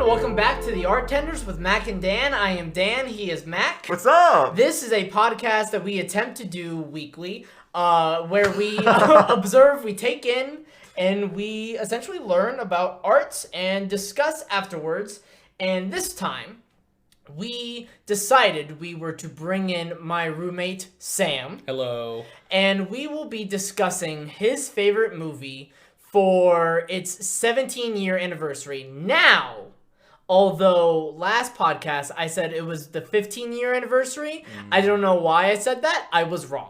welcome back to the Artenders with Mac and Dan. I am Dan, he is Mac. What's up? This is a podcast that we attempt to do weekly, where we observe, we take in, and we essentially learn about arts and discuss afterwards. And this time, we decided we were to bring in my roommate, Sam. Hello. And we will be discussing his favorite movie for its 17-year anniversary. Now, although last podcast I said it was the 15-year anniversary, I don't know why I said that. I was wrong.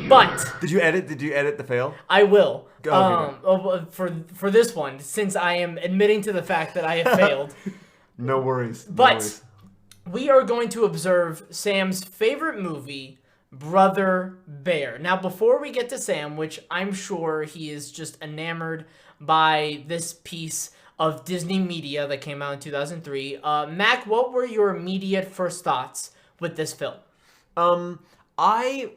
But Did you edit the fail? I will. Go. For this one, since I am admitting to the fact that I have failed. No worries. But we are going to observe Sam's favorite movie, Brother Bear. Now, before we get to Sam, which I'm sure he is just enamored by this piece of Disney media that came out in 2003, Mac, what were your immediate first thoughts with this film? I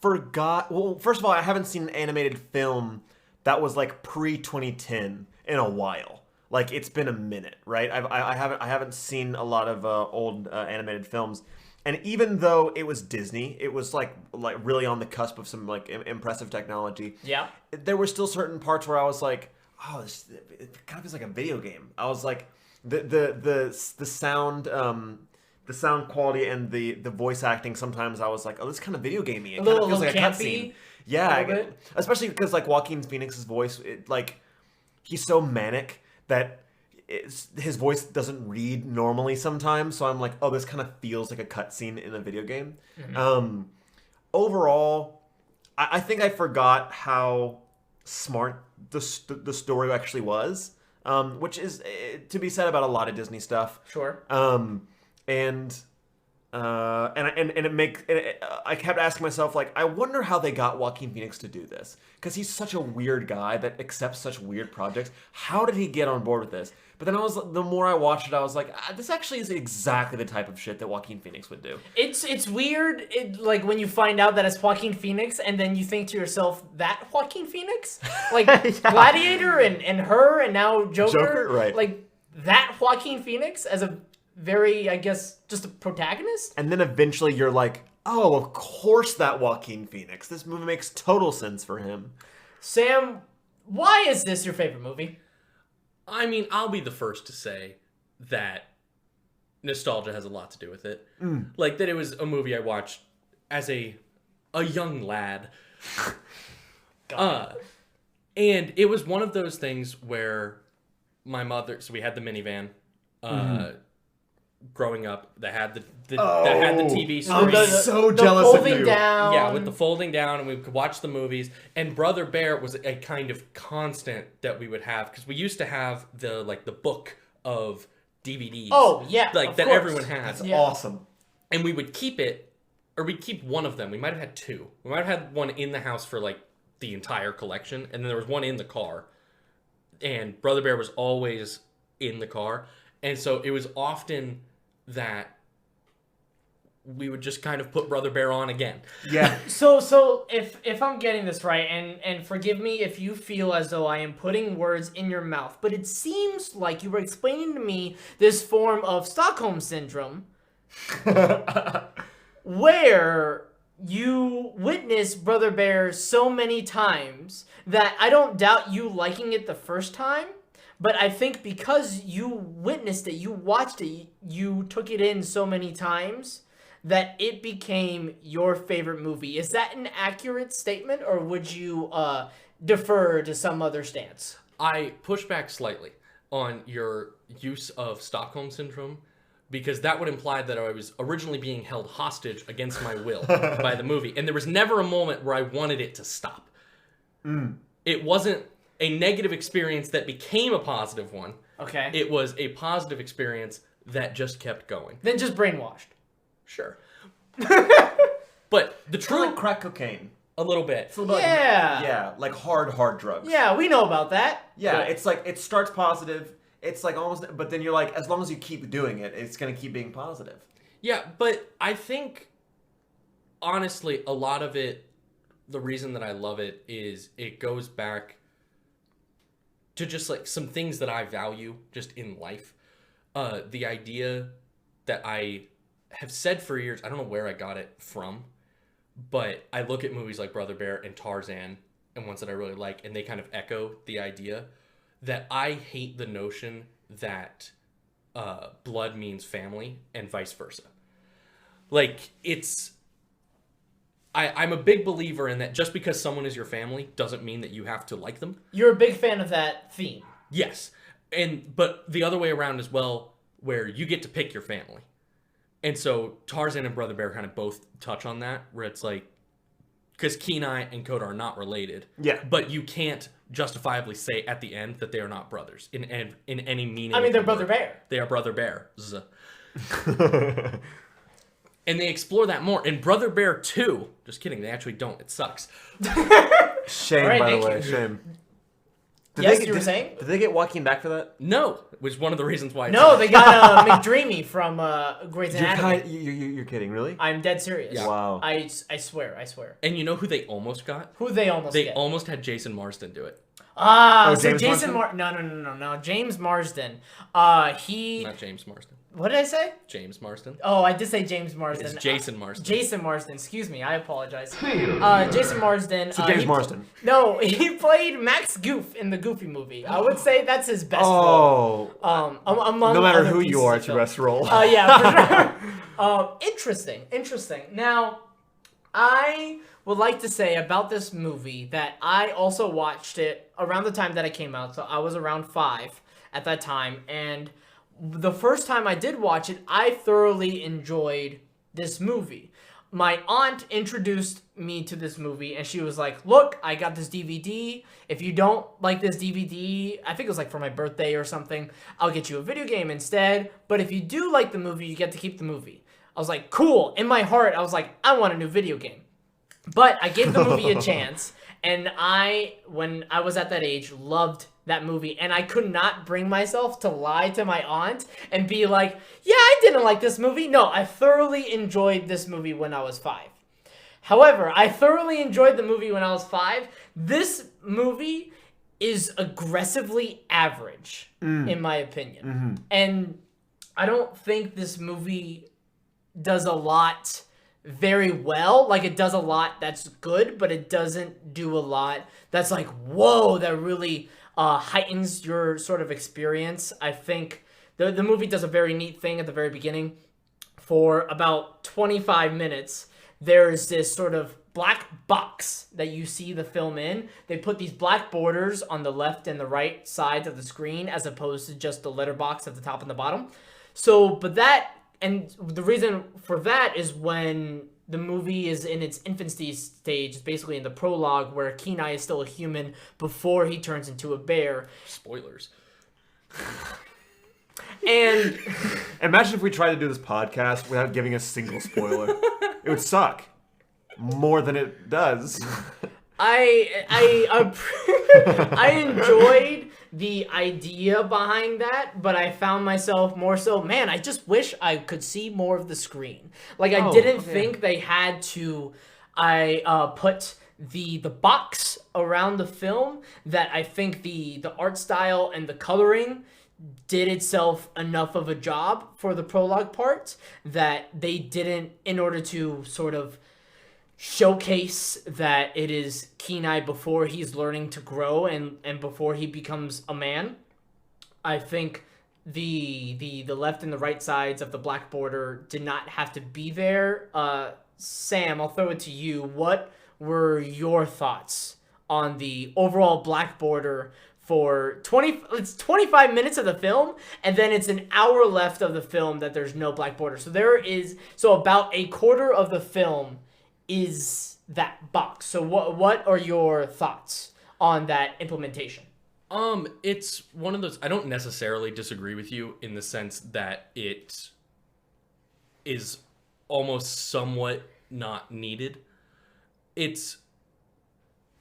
forgot. Well, first of all, I haven't seen an animated film that was like pre-2010 in a while. Like, it's been a minute, right? I haven't seen a lot of old animated films. And even though it was Disney, it was like really on the cusp of some like impressive technology. Yeah. There were still certain parts where I was like, oh, it kind of feels like a video game. I was like, the sound quality and the voice acting. Sometimes I was like, oh, this is kind of video gamey. It kind of feels like a cutscene. Yeah, especially because like Joaquin Phoenix's voice, he's so manic that his voice doesn't read normally sometimes, so I'm like, oh, this kind of feels like a cutscene in a video game. Mm-hmm. Overall, I think I forgot how smart the story actually was, which is to be said about a lot of Disney stuff. Sure. I kept asking myself, like, I wonder how they got Joaquin Phoenix to do this, because he's such a weird guy that accepts such weird projects. How did he get on board with this? But then the more I watched it, I was like, this actually is exactly the type of shit that Joaquin Phoenix would do. It's weird, like when you find out that it's Joaquin Phoenix, and then you think to yourself, that Joaquin Phoenix, like yeah. Gladiator and Her, and now Joker, right? Like that Joaquin Phoenix as a very, I guess, just a protagonist. And then eventually you're like, oh, of course that Joaquin Phoenix. This movie makes total sense for him. Sam, why is this your favorite movie? I mean, I'll be the first to say that nostalgia has a lot to do with it. Like, that it was a movie I watched as a young lad. And it was one of those things where my mother... So we had the minivan growing up that had the TV screen. I'm so jealous of you. Down. Yeah, with the folding down, and we could watch the movies. And Brother Bear was a kind of constant that we would have, because we used to have the book of DVDs. Oh yeah, that course. Everyone had. That's awesome. And we would keep it, or we'd keep one of them. We might have had two. We might have had one in the house for like the entire collection, and then there was one in the car. And Brother Bear was always in the car, and so it was often that we would just kind of put Brother Bear on again. Yeah. So if I'm getting this right, and forgive me if you feel as though I am putting words in your mouth, but it seems like you were explaining to me this form of Stockholm Syndrome where you witness Brother Bear so many times that I don't doubt you liking it the first time. But I think because you witnessed it, you watched it, you took it in so many times that it became your favorite movie. Is that an accurate statement, or would you defer to some other stance? I push back slightly on your use of Stockholm Syndrome, because that would imply that I was originally being held hostage against my will by the movie. And there was never a moment where I wanted it to stop. It wasn't a negative experience that became a positive one. Okay. It was a positive experience that just kept going. Then just brainwashed. Sure. But the true... like crack cocaine. A little bit. It's a little Yeah. Like hard drugs. Yeah, we know about that. Yeah, it's like, it starts positive, it's like almost, but then you're like, as long as you keep doing it, it's going to keep being positive. Yeah, but I think, honestly, a lot of it, the reason that I love it is it goes back to just like some things that I value just in life. The idea that I have said for years, I don't know where I got it from, but I look at movies like Brother Bear and Tarzan and ones that I really like, and they kind of echo the idea that I hate the notion that blood means family and vice versa. Like, I'm a big believer in that just because someone is your family doesn't mean that you have to like them. You're a big fan of that theme. Yes. But the other way around as well, where you get to pick your family. And so Tarzan and Brother Bear kind of both touch on that, where it's like, because Kenai and Koda are not related. Yeah. But you can't justifiably say at the end that they are not brothers in any meaning. I mean, they're Brother Bear. They are Brother Bears. And they explore that more. In Brother Bear 2, just kidding, they actually don't. It sucks. Shame, Right, by the thank way. you. Shame. You were saying? Did they get Joaquin back for that? No, which is one of the reasons why. No, they got McDreamy from Grey's You're, Anatomy. you're kidding, really? I'm dead serious. Yeah. Wow. I swear. And you know who they almost got? Who they almost They get? almost had Jason Marsden do it. So James Jason Marsden? No. James Marsden. He. Not James Marsden. What did I say? James Marsden. Oh, I did say James Marsden. It's Jason Marsden. Jason Marsden. Excuse me. I apologize. Jason Marsden. So James Marsden. No, he played Max Goof in the Goofy movie. I would say that's his best role. Among no matter other who pieces you are, of it's your film. best role. Yeah, for sure. Interesting. Now, I would like to say about this movie that I also watched it around the time that it came out. So I was around 5 at that time. And the first time I did watch it, I thoroughly enjoyed this movie. My aunt introduced me to this movie, and she was like, look, I got this DVD. If you don't like this DVD, I think it was like for my birthday or something, I'll get you a video game instead. But if you do like the movie, you get to keep the movie. I was like, cool. In my heart, I was like, I want a new video game. But I gave the movie a chance, and when I was at that age, loved that movie, and I could not bring myself to lie to my aunt and be like, yeah, I didn't like this movie. No, I thoroughly enjoyed this movie when I was 5. However, I thoroughly enjoyed the movie when I was 5. This movie is aggressively average, in my opinion. Mm-hmm. And I don't think this movie does a lot very well. Like, it does a lot that's good, but it doesn't do a lot that's like, whoa, that really heightens your sort of experience. I think the movie does a very neat thing at the very beginning. For about 25 minutes, there's this sort of black box that you see the film in. They put these black borders on the left and the right sides of the screen as opposed to just the letterbox at the top and the bottom. And the reason for that is when the movie is in its infancy stage, basically in the prologue, where Kenai is still a human before he turns into a bear. Spoilers. And Imagine if we tried to do this podcast without giving a single spoiler. It would suck. More than it does. I enjoyed the idea behind that, but I found myself more so, man, I just wish I could see more of the screen. Like, I didn't think they had to put the box around the film. That I think the art style and the coloring did itself enough of a job for the prologue part that they didn't, in order to sort of showcase that it is Kenai before he's learning to grow and before he becomes a man. I think the left and the right sides of the black border did not have to be there. Sam, I'll throw it to you. What were your thoughts on the overall black border for 25 minutes of the film, and then it's an hour left of the film that there's no black border. So about a quarter of the film is that box. So what are your thoughts on that implementation? It's one of those, I don't necessarily disagree with you in the sense that it is almost somewhat not needed. It's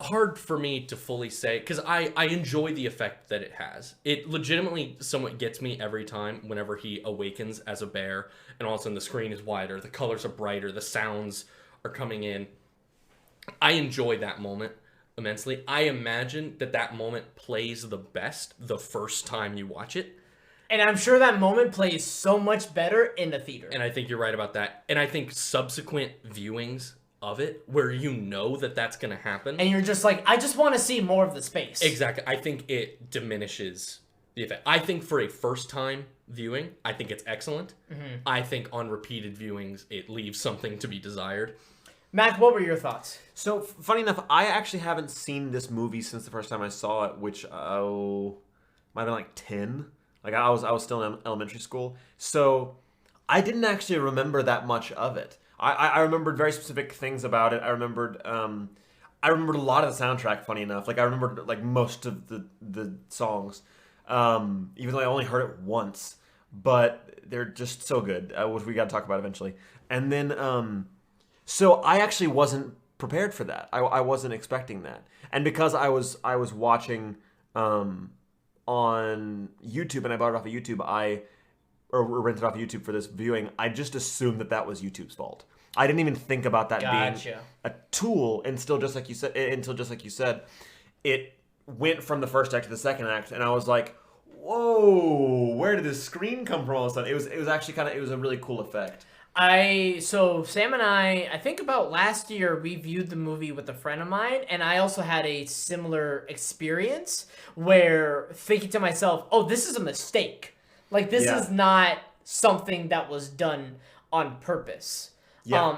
hard for me to fully say, because I enjoy the effect that it has. It legitimately somewhat gets me every time whenever he awakens as a bear, and all of a sudden the screen is wider, the colors are brighter, the sounds are coming in. I enjoy that moment immensely. I imagine that moment plays the best the first time you watch it, And I'm sure that moment plays so much better in the theater. And I think you're right about that. And I think subsequent viewings of it, where you know that that's going to happen. And you're just like, I just want to see more of the space. Exactly. I think it diminishes the effect. I think for a first-time viewing, I think it's excellent. Mm-hmm. I think on repeated viewings, it leaves something to be desired. Mac, what were your thoughts? So, funny enough, I actually haven't seen this movie since the first time I saw it, which, might have been like 10. Like, I was still in elementary school. So, I didn't actually remember that much of it. I remembered very specific things about it. I remembered a lot of the soundtrack, funny enough. Like, I remembered, like, most of the songs. Even though I only heard it once. But they're just so good, which we got to talk about eventually. And then, so I actually wasn't prepared for that. I wasn't expecting that. And because I was watching on YouTube, and I bought it off of YouTube, or rented off of YouTube for this viewing, I just assumed that was YouTube's fault. I didn't even think about that being a tool, and until just like you said, it went from the first act to the second act, and I was like, whoa, where did this screen come from all of a sudden? It was actually it was a really cool effect. So Sam and I think about last year, we viewed the movie with a friend of mine, and I also had a similar experience where thinking to myself, oh, this is a mistake. Like, this is not something that was done on purpose. Yeah.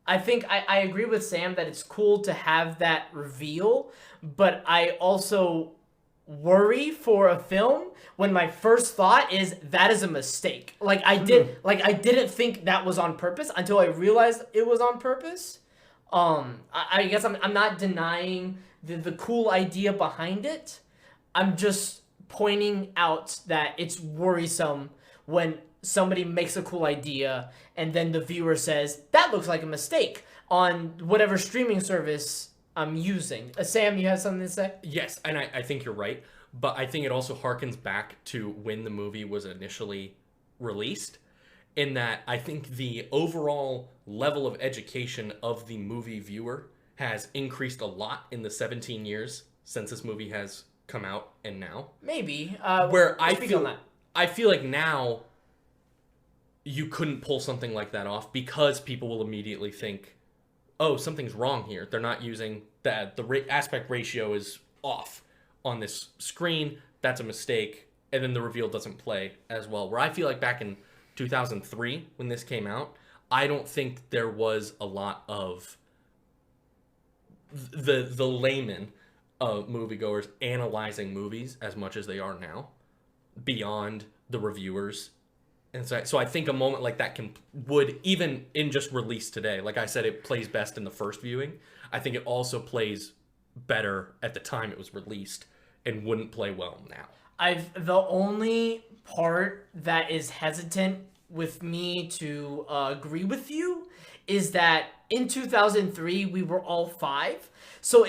I think I agree with Sam that it's cool to have that reveal, but I also worry for a film when my first thought is that is a mistake. Like, I didn't think that was on purpose until I realized it was on purpose. I guess I'm not denying the cool idea behind it. I'm just pointing out that it's worrisome when somebody makes a cool idea and then the viewer says, that looks like a mistake on whatever streaming service I'm using. Sam, you have something to say? Yes, and I think you're right, but I think it also harkens back to when the movie was initially released, in that I think the overall level of education of the movie viewer has increased a lot in the 17 years since this movie has come out and now. Maybe. Where I feel like now you couldn't pull something like that off because people will immediately think, oh, something's wrong here. They're not using that. The aspect ratio is off on this screen. That's a mistake. And then the reveal doesn't play as well. Where I feel like back in 2003, when this came out, I don't think there was a lot of the layman of moviegoers analyzing movies as much as they are now, beyond the reviewers. And so I think a moment like that would, even in just release today, like I said, it plays best in the first viewing. I think it also plays better at the time it was released and wouldn't play well now. The only part that is hesitant with me to agree with you is that in 2003 we were all 5, so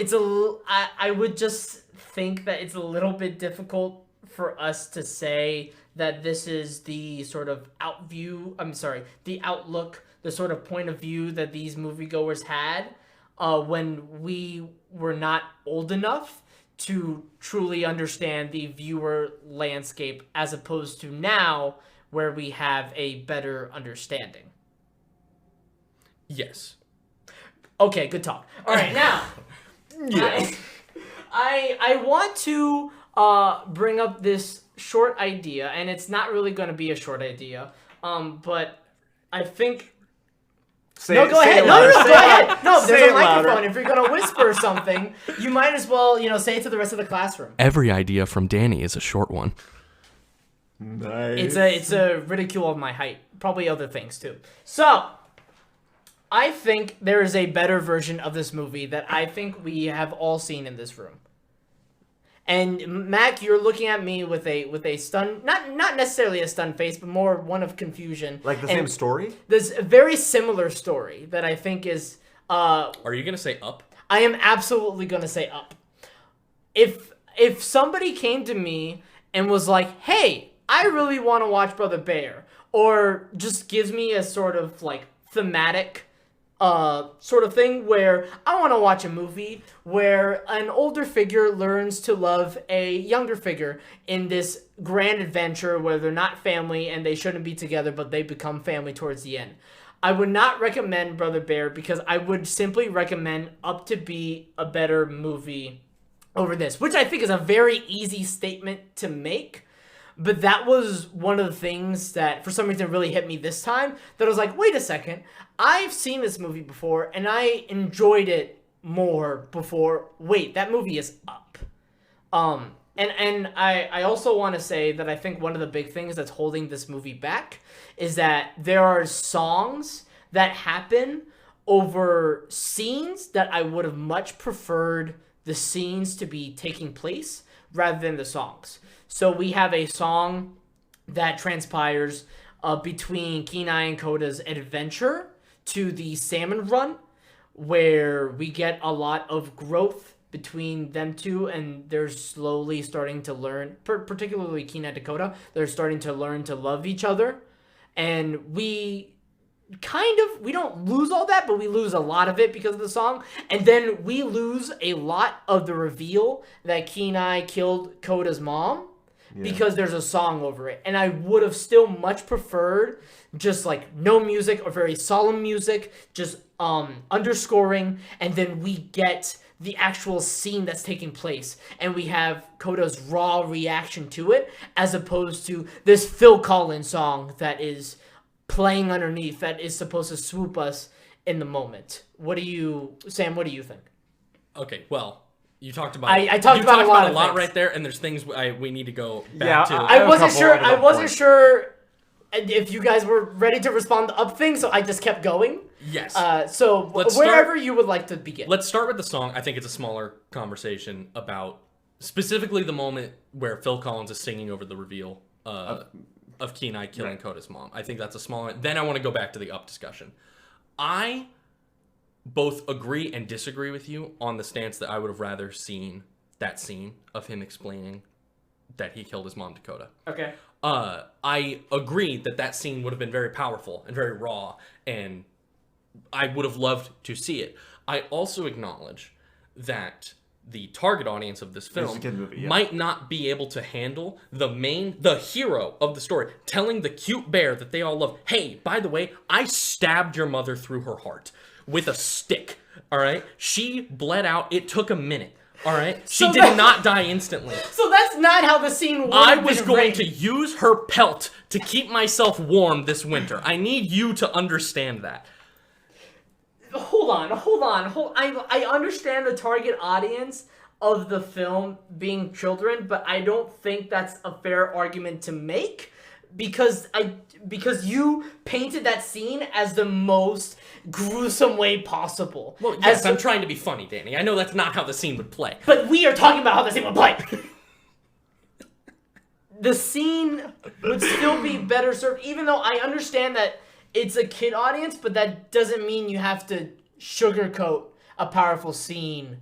I would just think that it's a little bit difficult for us to say that this is the sort of the outlook, the sort of point of view that these moviegoers had when we were not old enough to truly understand the viewer landscape, as opposed to now where we have a better understanding. Yes. Okay, good talk. All right, now, Yes. I want to bring up this short idea, and it's not really going to be a short idea, but I think... Go ahead. Go ahead. No, there's a microphone. If you're going to whisper something, you might as well, say it to the rest of the classroom. Every idea from Danny is a short one. Nice. It's a ridicule of my height. Probably other things, too. So, I think there is a better version of this movie that I think we have all seen in this room. And Mac, you're looking at me with a stunned, not necessarily a stunned face, but more one of confusion. Like the same story? There's a very similar story that I think is... Are you going to say Up? I am absolutely going to say Up. If somebody came to me and was like, hey, I really want to watch Brother Bear, or just gives me a sort of like thematic sort of thing where I want to watch a movie where an older figure learns to love a younger figure in this grand adventure where they're not family and they shouldn't be together, but they become family towards the end. I would not recommend Brother Bear because I would simply recommend Up to Be a better movie over this, which I think is a very easy statement to make. But that was one of the things that, for some reason, really hit me this time. That I was like, wait a second. I've seen this movie before, and I enjoyed it more before. Wait, that movie is Up. And I also want to say that I think one of the big things that's holding this movie back is that there are songs that happen over scenes that I would have much preferred the scenes to be taking place rather than the songs. So we have a song that transpires between Kenai and Koda's adventure to the salmon run, where we get a lot of growth between them two, and they're slowly starting to learn, particularly Kenai and Dakota, they're starting to learn to love each other. And we don't lose all that, but we lose a lot of it because of the song. And then we lose a lot of the reveal that Kenai killed Koda's mom. Yeah. Because there's a song over it. And I would have still much preferred just like no music or very solemn music, just underscoring, and then we get the actual scene that's taking place and we have Koda's raw reaction to it, as opposed to this Phil Collins song that is playing underneath that is supposed to swoop us in the moment. Sam, what do you think? Okay, well, you talked about I talked about a lot right there, and there's things we need to go back to. I wasn't sure if you guys were ready to respond to Up thing, so I just kept going. Yes. So wherever you would like to begin. Let's start with the song. I think it's a smaller conversation about specifically the moment where Phil Collins is singing over the reveal of Kenai killing Koda's mom. I think that's a smaller. Then I want to go back to the Up discussion. I both agree and disagree with you on the stance that I would have rather seen that scene of him explaining that he killed his mom, Dakota. Okay. I agree that scene would have been very powerful and very raw, and I would have loved to see it. I also acknowledge that the target audience of this film might not be able to handle the hero of the story telling the cute bear that they all love, hey, by the way, I stabbed your mother through her heart with a stick, all right? She bled out. It took a minute, all right? She did not die instantly. So that's not how the scene worked. I was going to use her pelt to keep myself warm this winter. I need you to understand that. Hold on. I understand the target audience of the film being children, but I don't think that's a fair argument to make because you painted that scene as the most gruesome way possible. Well, yes, I'm trying to be funny, Danny. I know that's not how the scene would play. But we are talking about how the scene would play. The scene would still be better served, even though I understand that it's a kid audience, but that doesn't mean you have to sugarcoat a powerful scene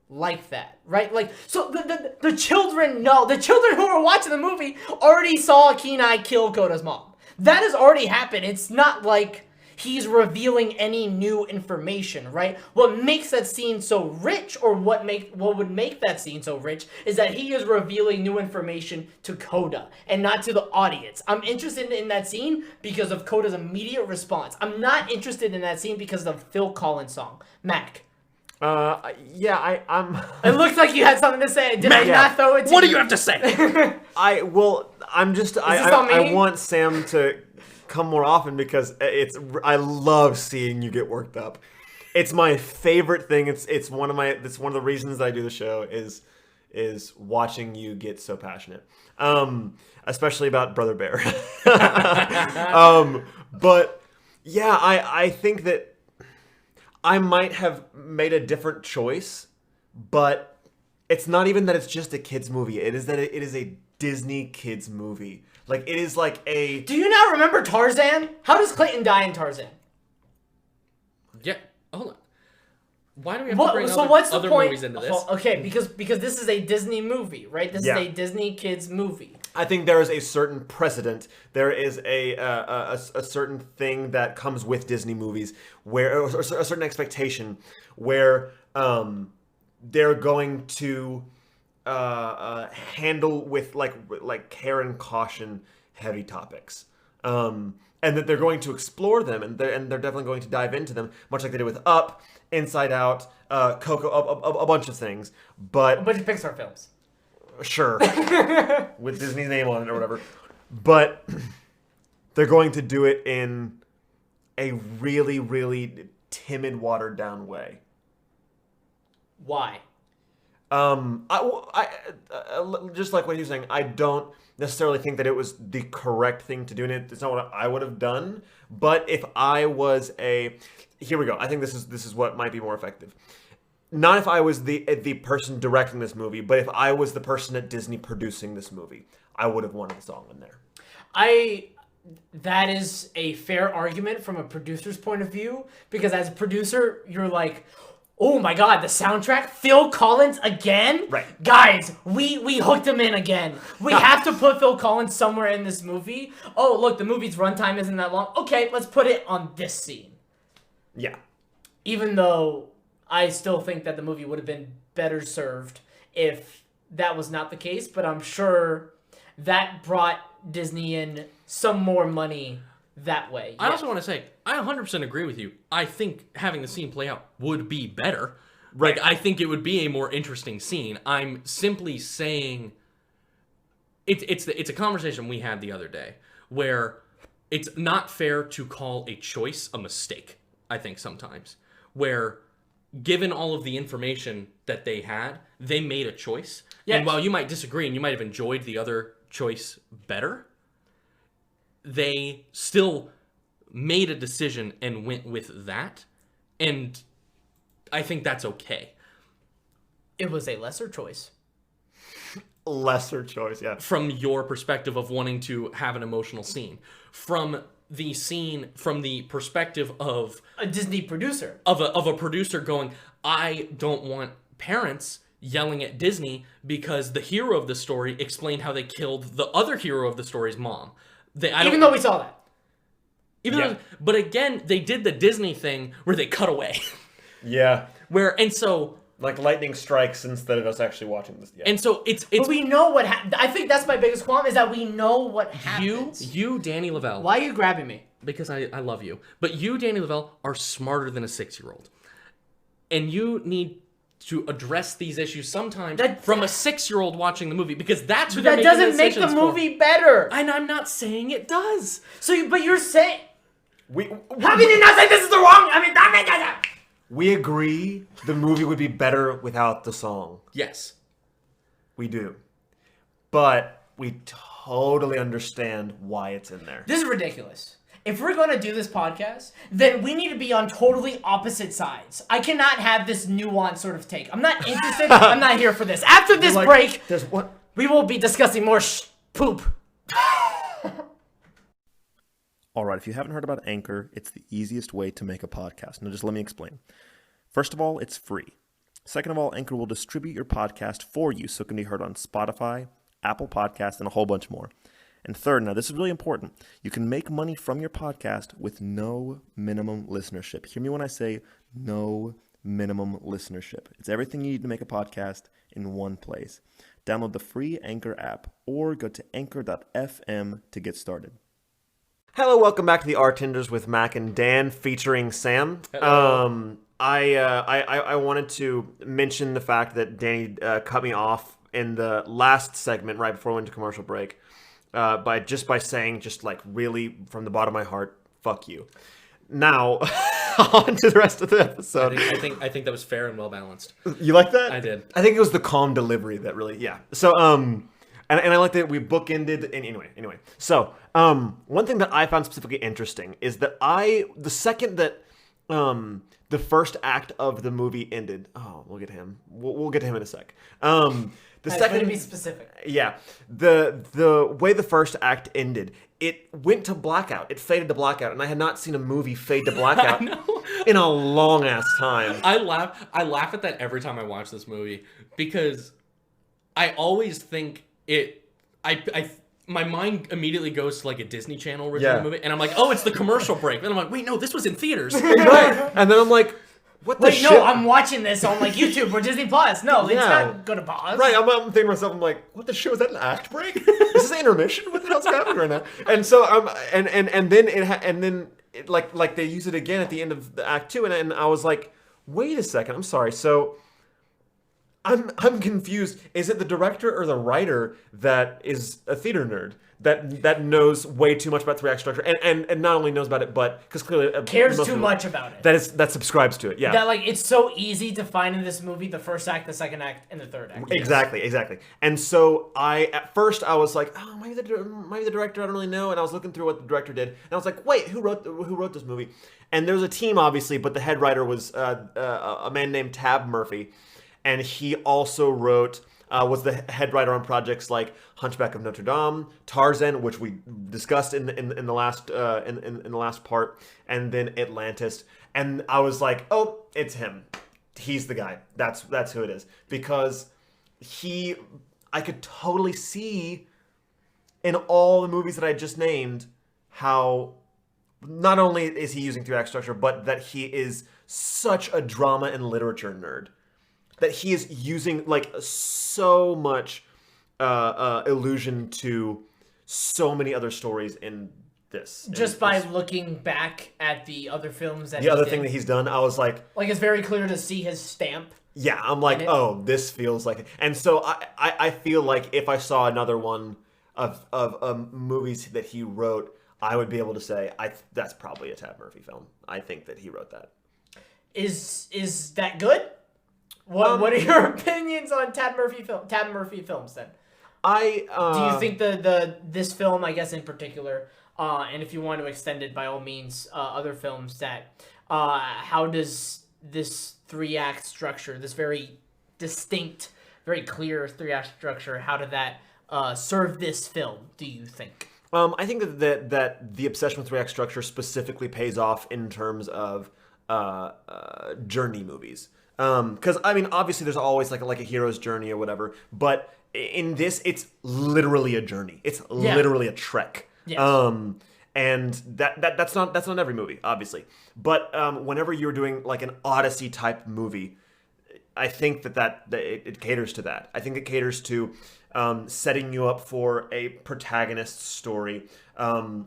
like that, right? Like, so the children know. The children who are watching the movie already saw Kenai kill Koda's mom. That has already happened. It's not like he's revealing any new information, right? What makes that scene so rich, or what would make that scene so rich, is that he is revealing new information to Koda and not to the audience. I'm interested in that scene because of Koda's immediate response. I'm not interested in that scene because of the Phil Collins song. Mac. I'm. It looks like you had something to say. Did I not throw it to you? What do you have to say? I want Sam to come more often because I love seeing you get worked up. It's my favorite thing. It's one of the reasons that I do the show is watching you get so passionate. Especially about Brother Bear. But yeah, I think that I might have made a different choice, but it's not even that it's just a kids movie. It is that it is a Disney kids movie. Like, it is like a... Do you not remember Tarzan? How does Clayton die in Tarzan? Yeah, hold on. Why do we have to bring what's the other point? movies into this? Okay, because this is a Disney movie, right? This is a Disney kids movie. I think there is a certain precedent. There is a certain thing that comes with Disney movies, where or a certain expectation where they're going to handle with like care and caution heavy topics, and that they're going to explore them, and they're definitely going to dive into them, much like they did with Up, Inside Out, Coco, a bunch of things. But A bunch of Pixar films. Sure, with Disney's name on it or whatever, but they're going to do it in a really, really timid, watered down way. Why? I just like what you're saying, I don't necessarily think that it was the correct thing to do, and it's not what I would have done. But if I was here we go. I think this is what might be more effective. Not if I was the person directing this movie, but if I was the person at Disney producing this movie, I would have wanted the song in there. That is a fair argument from a producer's point of view, because as a producer, you're like, oh my god, the soundtrack, Phil Collins again? Right. Guys, we hooked him in again. We have to put Phil Collins somewhere in this movie. Oh, look, the movie's runtime isn't that long. Okay, let's put it on this scene. Yeah. Even though I still think that the movie would have been better served if that was not the case, but I'm sure that brought Disney in some more money that way. I also want to say, I 100% agree with you. I think having the scene play out would be better. Right. Like, I think it would be a more interesting scene. I'm simply saying it's a conversation we had the other day where it's not fair to call a choice a mistake, I think sometimes. Where, given all of the information that they had, they made a choice. Yes. And while you might disagree and you might have enjoyed the other choice better, they still made a decision and went with that. And I think that's okay. It was a lesser choice. Lesser choice, yeah. From your perspective of wanting to have an emotional scene. From the perspective of a Disney producer. Of a producer going, I don't want parents yelling at Disney because the hero of the story explained how they killed the other hero of the story's mom. Even though we saw that. But again, they did the Disney thing where they cut away. Yeah. Like lightning strikes instead of us actually watching this. Yeah. And so it's but we know what happened. I think that's my biggest qualm, is that we know what happens. You, Danny Lavelle. Why are you grabbing me? Because I love you. But you, Danny Lavelle, are smarter than a 6-year-old. And you need to address these issues sometimes from a 6-year-old watching the movie, because that's who they're making decisions for. That doesn't make the movie better. And I'm not saying it does. But you're saying... How can you not say this is the wrong... We agree the movie would be better without the song. Yes. We do. But we totally understand why it's in there. This is ridiculous. If we're going to do this podcast, then we need to be on totally opposite sides. I cannot have this nuanced sort of take. I'm not interested. I'm not here for this. After this break, we will be discussing more poop. All right, if you haven't heard about Anchor, it's the easiest way to make a podcast. Now, just let me explain. First of all, it's free. Second of all, Anchor will distribute your podcast for you so it can be heard on Spotify, Apple Podcasts, and a whole bunch more. And third, now this is really important, you can make money from your podcast with no minimum listenership. Hear me when I say no minimum listenership. It's everything you need to make a podcast in one place. Download the free Anchor app or go to anchor.fm to get started. Hello, welcome back to the Artenders with Mac and Dan, featuring Sam. Hello. I wanted to mention the fact that Danny cut me off in the last segment right before we went to commercial break by saying, really from the bottom of my heart, fuck you. Now, on to the rest of the episode. I think that was fair and well balanced. You like that? I did. I think it was the calm delivery that really, yeah. So, and I like that we bookended. Anyway. So, one thing that I found specifically interesting is that the second that the first act of the movie ended. Oh, we'll get to him. We'll get to him in a sec. The second, to be specific. yeah, the way the first act ended, it went to blackout. It faded to blackout, and I had not seen a movie fade to blackout in a long ass time. I laugh at that every time I watch this movie because I always think it. My mind immediately goes to like a Disney Channel original movie, and I'm like, oh, it's the commercial break. Then I'm like, wait, no, this was in theaters. Right, and then I'm like, what the Wait, shit? no, I'm watching this on like YouTube or Disney Plus. No, it's Yeah. not gonna pause. Right, I'm thinking to myself, I'm like, what the shit, was that an act break? Is this an intermission? What the hell's happening right now? And so and then it, like they use it again at the end of the act 2, and I was like, wait a second, I'm sorry. So I'm confused. Is it the director or the writer that is a theater nerd that knows way too much about 3-act structure and not only knows about it, but because clearly Cares most too people- much about it. that subscribes to it. Yeah. That like it's so easy to find in this movie the first act, the second act, and the third act. Exactly. And so at first I was like, oh, maybe the director, I don't really know. And I was looking through what the director did, and I was like, wait, who wrote this movie? And there was a team, obviously, but the head writer was a man named Tab Murphy, and he also wrote. Was the head writer on projects like Hunchback of Notre Dame, Tarzan, which we discussed in the last in the last part, and then Atlantis. And I was like, oh, it's him. He's the guy. That's who it is, because I could totally see in all the movies that I just named how not only is he using 3-act structure, but that he is such a drama and literature nerd. That he is using like so much allusion to so many other stories in this. Just by looking back at the other films that the other thing that he's done, I was like, it's very clear to see his stamp. yeah, I'm like, oh, this feels like it. And so I feel like if I saw another one of movies that he wrote, I would be able to say that's probably a Tab Murphy film. I think that he wrote that. Is that good? What are your opinions on Tab Murphy films then? Do you think this film, I guess in particular, and if you want to extend it by all means, other films that how does this 3-act structure, this very distinct, very clear 3-act structure, how did that serve this film, do you think? I think that the obsession with 3-act structure specifically pays off in terms of journey movies. Because I mean, obviously, there's always like a hero's journey or whatever, but in this, it's literally a journey. It's literally a trek. Yes. And that's not every movie, obviously, but whenever you're doing like an Odyssey type movie, I think that it caters to that. I think it caters to setting you up for a protagonist story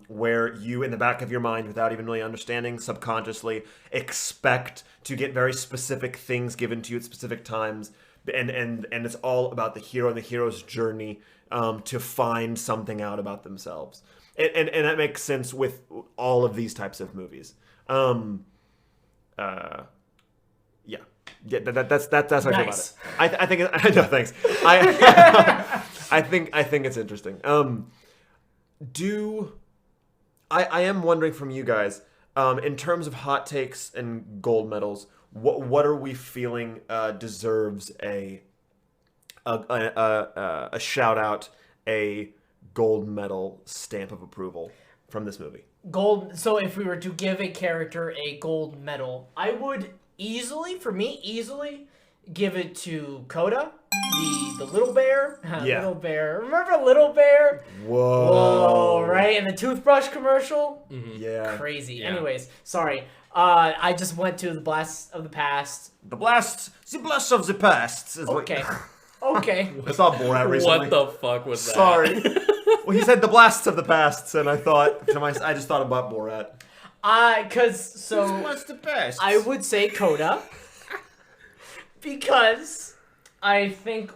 where you, in the back of your mind, without even really understanding, subconsciously expect to get very specific things given to you at specific times, and it's all about the hero and the hero's journey to find something out about themselves, and that makes sense with all of these types of movies. Yeah, that's how I feel about Nice. it. I think no thanks. I think it's interesting. I am wondering from you guys, in terms of hot takes and gold medals, what are we feeling deserves a shout out, a gold medal stamp of approval from this movie? Gold. So if we were to give a character a gold medal, I would easily give it to Coda, the little bear. Yeah. Little bear. Remember Little Bear? Whoa, right? And the toothbrush commercial? Mm-hmm. Yeah. Crazy. Yeah. Anyways, sorry. I just went to the Blast of the Past. The blast of the past. Is Okay. Okay. I saw Borat recently. What the fuck was that? Sorry. Well, he said the blasts of the past, and I just thought about Borat. What's the best? I would say Coda. Because I think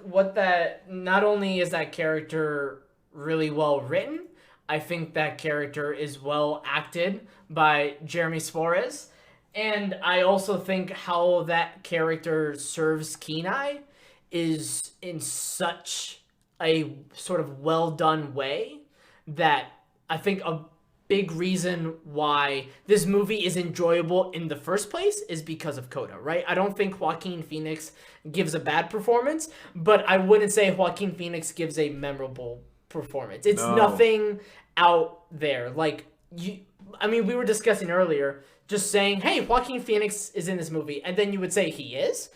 not only is that character really well written, I think that character is well acted by Jeremy Suarez. And I also think how that character serves Kenai is in such a sort of well done way that I think a big reason why this movie is enjoyable in the first place is because of Coda, right? I don't think Joaquin Phoenix gives a bad performance, but I wouldn't say Joaquin Phoenix gives a memorable performance. It's nothing out there. Like, we were discussing earlier, just saying, hey, Joaquin Phoenix is in this movie, and then you would say he is.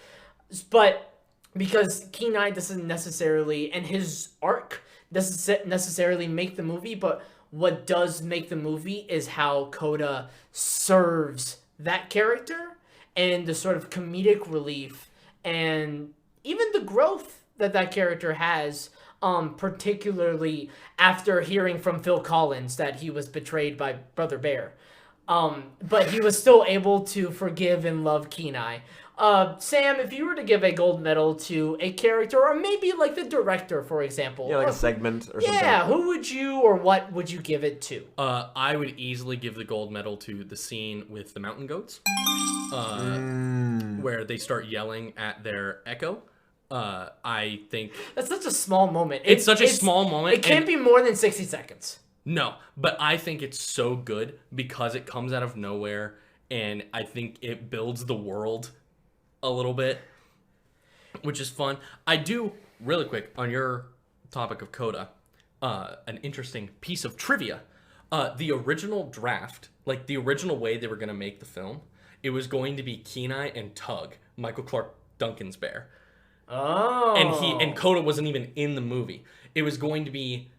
But because Kenai doesn't necessarily, and his arc doesn't necessarily make the movie, but what does make the movie is how Coda serves that character and the sort of comedic relief and even the growth that character has, particularly after hearing from Phil Collins that he was betrayed by Brother Bear. But he was still able to forgive and love Kenai. Sam, if you were to give a gold medal to a character, or maybe like the director, for example. Yeah, like a segment or something. Yeah, who would you or what would you give it to? I would easily give the gold medal to the scene with the mountain goats, where they start yelling at their echo. I think that's such a small moment. It's such a small moment. It can't be more than 60 seconds. No, but I think it's so good because it comes out of nowhere, and I think it builds the world a little bit, which is fun. I do, really quick, on your topic of Coda, an interesting piece of trivia. The original draft, like the original way they were going to make the film, it was going to be Kenai and Tug, Michael Clark Duncan's bear. Oh. And Coda wasn't even in the movie. It was going to be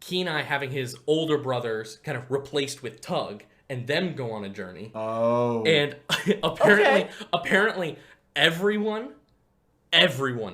Kenai having his older brothers kind of replaced with Tug and them go on a journey. Oh. And apparently everyone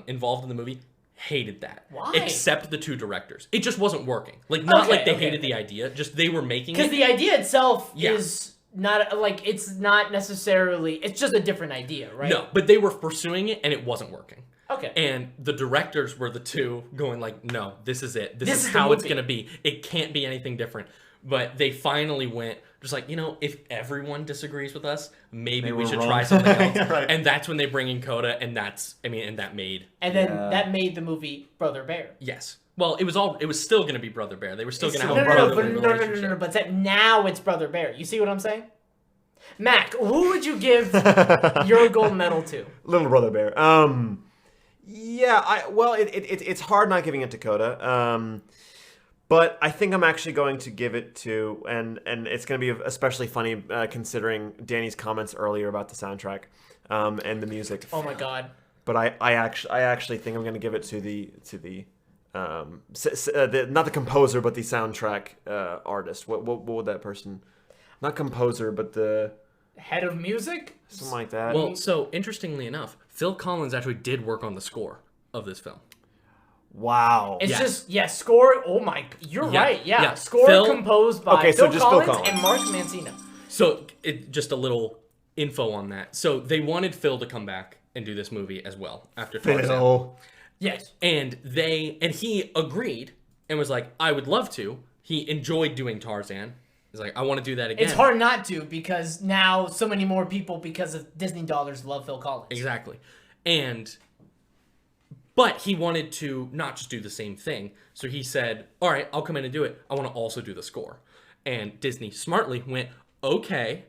involved in the movie hated that. Why? Except the two directors. It just wasn't working. Like, not like they hated the idea, just they were making it. Because the idea itself is not, like, it's not necessarily, it's just a different idea, right? No, but they were pursuing it and it wasn't working. Okay. And the directors were the two going like, no, this is it. This is the how it's movie. going to be. It can't be anything different. But they finally went just like, if everyone disagrees with us, maybe we should try something else. Right. And that's when they bring in Coda, and that made... And then that made the movie Brother Bear. Yes. Well, it was still going to be Brother Bear. They were still going to have a brotherly relationship. No, but now it's Brother Bear. You see what I'm saying? Mac, who would you give your gold medal to? Little Brother Bear. Yeah, it's hard not giving it to Coda. But I think I'm actually going to give it to, and it's going to be especially funny considering Danny's comments earlier about the soundtrack and the music. Oh my god! But I actually think I'm going to give it to the not the composer, but the soundtrack artist. What would that person? Not composer, but the head of music, something like that. Well, so interestingly enough, Phil Collins actually did work on the score of this film. Wow. It's score. Oh my, you're right. Yeah. Score composed by Phil Phil Collins Collins and Mark Mancino. So just a little info on that. So they wanted Phil to come back and do this movie as well after Tarzan. Phil. Yes. And he agreed and was like, I would love to. He enjoyed doing Tarzan. He's like, I want to do that again. It's hard not to because now so many more people, because of Disney dollars, love Phil Collins. Exactly. But he wanted to not just do the same thing. So he said, all right, I'll come in and do it. I want to also do the score. And Disney smartly went, okay,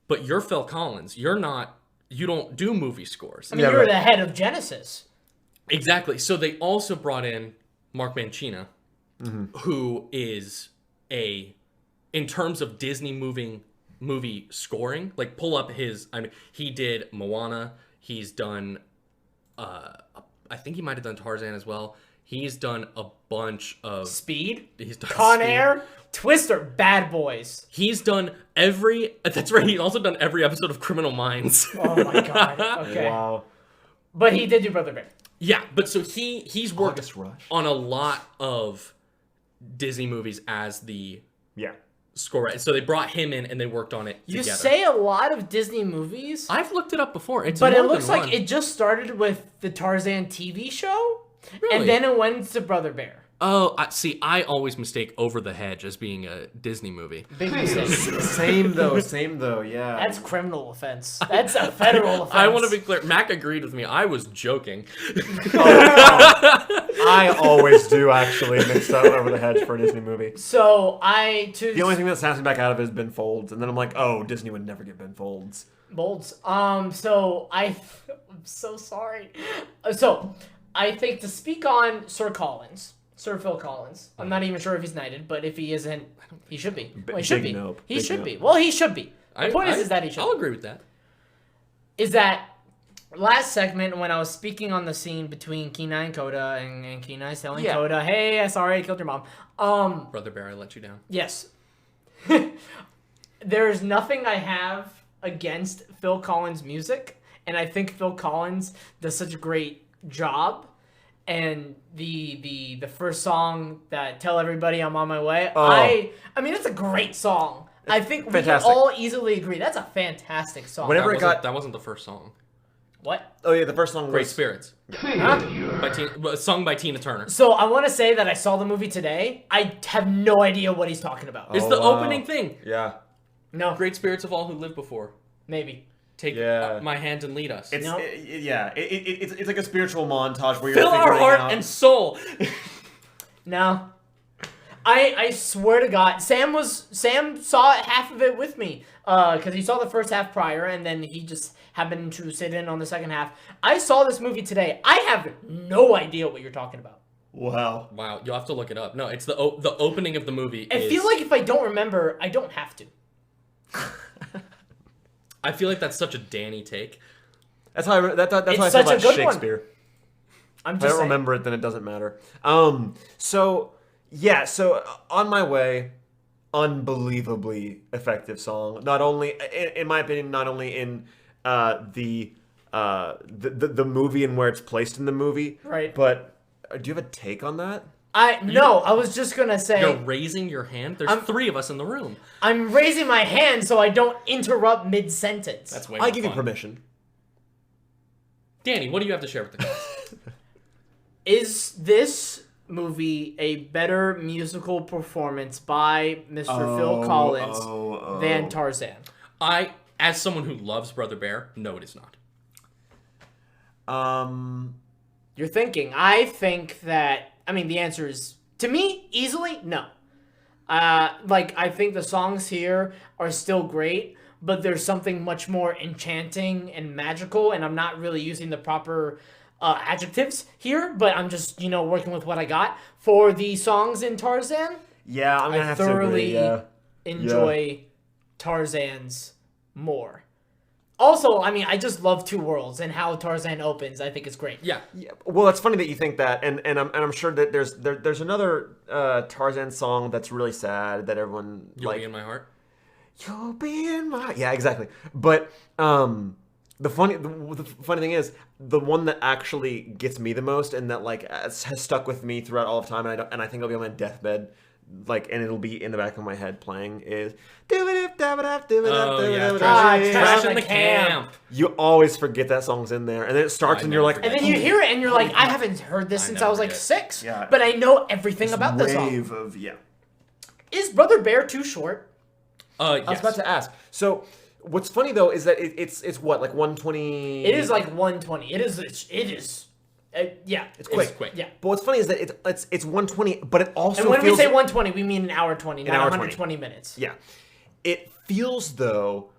but you're Phil Collins. You don't do movie scores. I mean, you're the head of Genesis. Exactly. So they also brought in Mark Mancino, who is in terms of Disney movie scoring, like pull up he did Moana. He's done, I think he might have done Tarzan as well. He's done a bunch of Speed. He's done Con Speed. Air, Twister, Bad Boys. He's done that's right. He's also done every episode of Criminal Minds. Oh my god. Okay. Wow. But he did do Brother Bear. Yeah, but so he's worked August Rush. on a lot of Disney movies as the score. So they brought him in and they worked on it together. You say a lot of Disney movies, I've looked it up before. but it looks like it just started with the Tarzan TV show, Really? and then it went to Brother Bear. Oh, I always mistake Over the Hedge as being a Disney movie. Big mistake. Same though. Yeah. That's criminal offense. That's a federal offense. I want to be clear. Mac agreed with me. I was joking. I always do actually mix up Over the Hedge for a Disney movie. So The only thing that snaps me back out of it is Ben Folds, and then I'm like, oh, Disney would never get Ben Folds. Bolds. So I'm so sorry. So I think to speak on Sir Phil Collins. I'm not even sure if he's knighted, but if he isn't, he should be. Well, he should Big be. nope. He Big should nope. be. Well, he should be. The point is that he should. I'll agree with that. Is that last segment when I was speaking on the scene between Kenai and Coda, and Kenai's telling Coda, "Hey, sorry I killed your mom." Brother Bear, I let you down. Yes. There's nothing I have against Phil Collins' music, and I think Phil Collins does such a great job. And the first song, that Tell Everybody I'm On My Way, I mean it's a great song. I think we can all easily agree that's a fantastic song. That wasn't the first song. What? Oh yeah, the first song was Great Spirits. Sung by Tina Turner. So I want to say that I saw the movie today. I have no idea what he's talking about. It's the opening thing. Yeah. No. Great spirits of all who lived before. Maybe. Take my hand and lead us. It's No. it's like a spiritual montage where you're Fill our figuring heart out. and soul. No. I swear to God, Sam saw half of it with me, because he saw the first half prior, and then he just happened to sit in on the second half. I saw this movie today. I have no idea what you're talking about. Wow. Wow, you'll have to look it up. No, it's the opening of the movie. I feel like if I don't remember, I don't have to. I feel like that's such a Danny take. That's how I that's how I feel such a about good Shakespeare. I'm If just I don't saying. remember it, then it doesn't matter. So On My Way, unbelievably effective song. Not only, in my opinion, not only in the movie and where it's placed in the movie, Right. But do you have a take on that? I was just gonna say You're raising your hand? There's three of us in the room. I'm raising my hand so I don't interrupt mid-sentence. That's way I more give you fun. permission. Danny, what do you have to share with the class? Is this movie a better musical performance by Mr. Phil Collins than Tarzan? As someone who loves Brother Bear, no, it is not. You're thinking. I think that, the answer is, to me, easily, no. I think the songs here are still great, but there's something much more enchanting and magical, and I'm not really using the proper adjectives here, but I'm just, working with what I got. For the songs in Tarzan, Yeah, I'm gonna I have to agree. thoroughly Yeah. enjoy Tarzan's more. Also, I just love Two Worlds, and how Tarzan opens, I think is great. Yeah. Yeah, well, it's funny that you think that, and I'm sure that there's another Tarzan song that's really sad that everyone You'll be in my heart. You'll be in my exactly. But the funny thing is, the one that actually gets me the most and that has stuck with me throughout all of time, and I think it'll be on my deathbed, and it'll be in the back of my head playing is Trash in the camp. You always forget that song's in there, and then it starts, and you're like, And then you hear it, and you're like, I haven't heard this since I was never like forget. 6, Yeah. but I know everything about this song. wave of Is Brother Bear too short? I was about to ask. So, what's funny though is that it's what, like 120. It is like 120. It is. Yeah. It's quick. quick. Yeah. But what's funny is that it's 120, but it also And when feels we say 120, we mean an hour 20, not hour 120 minutes. yeah. It feels though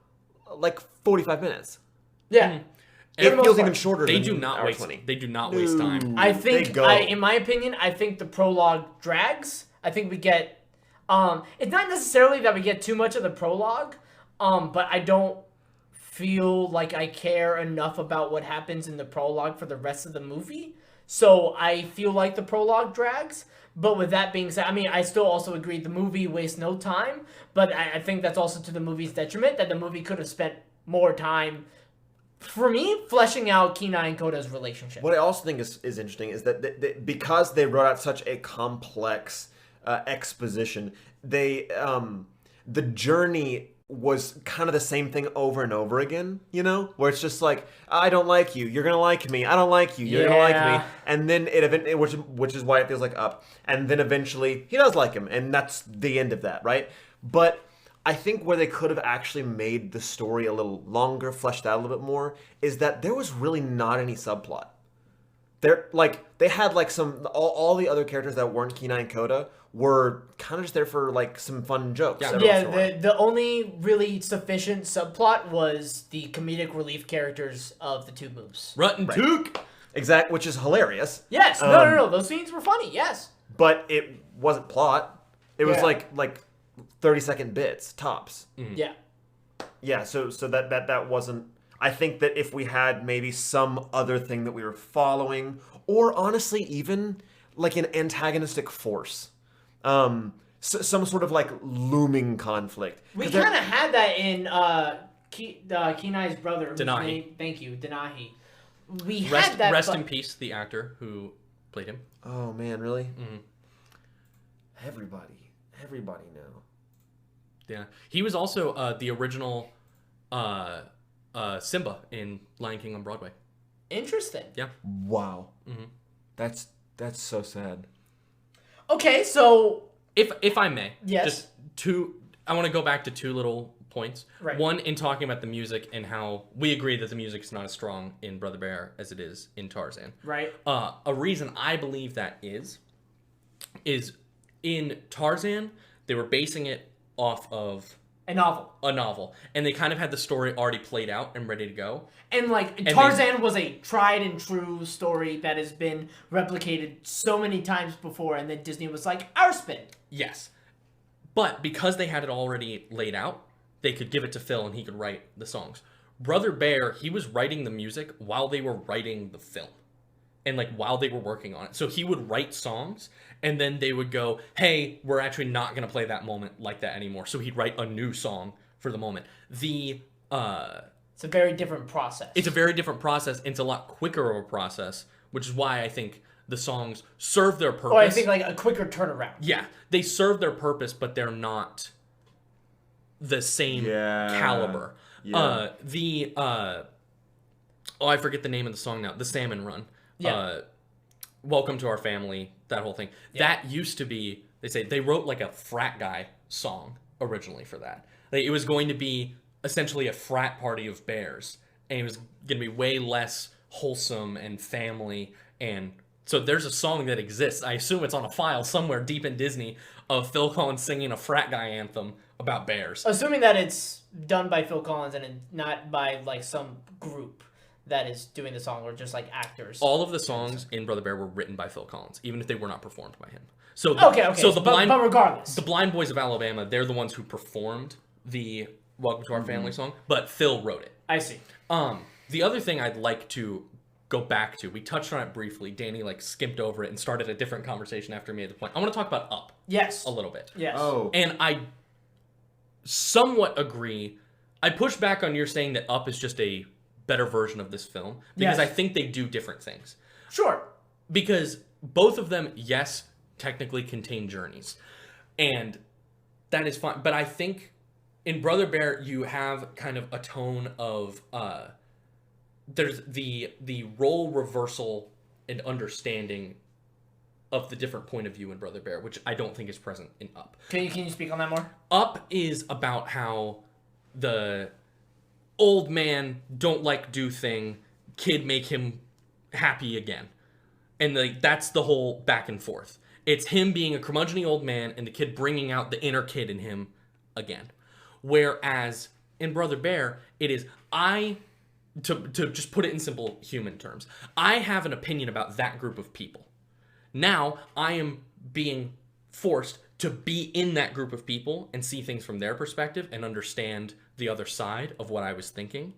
like 45 minutes. Yeah. It most feels part. even shorter. They than do not hour waste. 20. They do not waste time. I They think, go. in my opinion, I think the prologue drags. I think we get. It's not necessarily that we get too much of the prologue, but I don't feel like I care enough about what happens in the prologue for the rest of the movie. So I feel like the prologue drags. But with that being said, I still also agree the movie wastes no time, but I think that's also to the movie's detriment, that the movie could have spent more time, for me, fleshing out Kenai and Koda's relationship. What I also think is interesting is that because they wrote out such a complex exposition, they the journey was kind of the same thing over and over again, you know, where it's just like, I don't like you, you're gonna like me, I don't like you, you're gonna like me, and then which is why it feels like Up, and then eventually he does like him, and that's the end of that, right? But I think where they could have actually made the story a little longer, fleshed out a little bit more, is that there was really not any subplot. They had like all the other characters that weren't Kenai and Coda were kind of just there for like some fun jokes. Yeah, the only really sufficient subplot was the comedic relief characters of the two moves. Rut and Took! Exactly, which is hilarious. Yes, no, those scenes were funny, yes. But it wasn't plot. It was like 30-second bits, tops. Mm-hmm. Yeah. Yeah, so that wasn't... I think that if we had maybe some other thing that we were following, or honestly even like an antagonistic force, some sort of like looming conflict. We kind of had that in Kenai's brother. Denahi. Thank you, Denahi. We had that. Rest in peace, the actor who played him. Oh man, really? Mm-hmm. Everybody now. Yeah, he was also the original Simba in Lion King on Broadway. Interesting. Yeah. Wow. Mm-hmm. That's so sad. Okay, so if I may, yes, just two. I want to go back to two little points. Right. One, in talking about the music and how we agree that the music is not as strong in Brother Bear as it is in Tarzan. Right. A reason I believe that is in Tarzan they were basing it off of a novel, and they kind of had the story already played out and ready to go. And Tarzan was a tried and true story that has been replicated so many times before, and then Disney was like, our spin. Yes. But because they had it already laid out, they could give it to Phil and he could write the songs. Brother Bear, he was writing the music while they were writing the film. And like while they were working on it. So he would write songs and then they would go, hey, we're actually not going to play that moment like that anymore. So he'd write a new song for the moment. It's a very different process. It's a very different process. It's a lot quicker of a process, which is why I think the songs serve their purpose. Or I think like a quicker turnaround. Yeah, they serve their purpose, but they're not the same caliber. Yeah. I forget the name of the song now. The Salmon Run. Yeah. Welcome to Our Family. That whole thing. Yeah. That used to be. They wrote like a frat guy song originally for that. Like, it was going to be essentially a frat party of bears, and it was going to be way less wholesome and family. And so there's a song that exists. I assume it's on a file somewhere deep in Disney of Phil Collins singing a frat guy anthem about bears. Assuming that it's done by Phil Collins and not by like some group that is doing the song, or just like actors. All of the songs in Brother Bear were written by Phil Collins, even if they were not performed by him. So okay. So but regardless, the Blind Boys of Alabama, they're the ones who performed the Welcome to Our Family song, but Phil wrote it. I see. The other thing I'd like to go back to, we touched on it briefly. Danny like skipped over it and started a different conversation after me at the point. I want to talk about Up. Yes. A little bit. Yes. Oh. And I somewhat agree. I push back on your saying that Up is just a better version of this film, because I think they do different things. Sure. Because both of them, yes, technically contain journeys, and that is fine. But I think in Brother Bear you have kind of a tone of there's the role reversal and understanding of the different point of view in Brother Bear, which I don't think is present in Up. Can you speak on that more? Up is about how the old man don't like do thing, kid make him happy again. And that's the whole back and forth. It's him being a curmudgeony old man and the kid bringing out the inner kid in him again. Whereas in Brother Bear, it is to just put it in simple human terms, I have an opinion about that group of people. Now I am being forced to be in that group of people and see things from their perspective and understand the other side of what I was thinking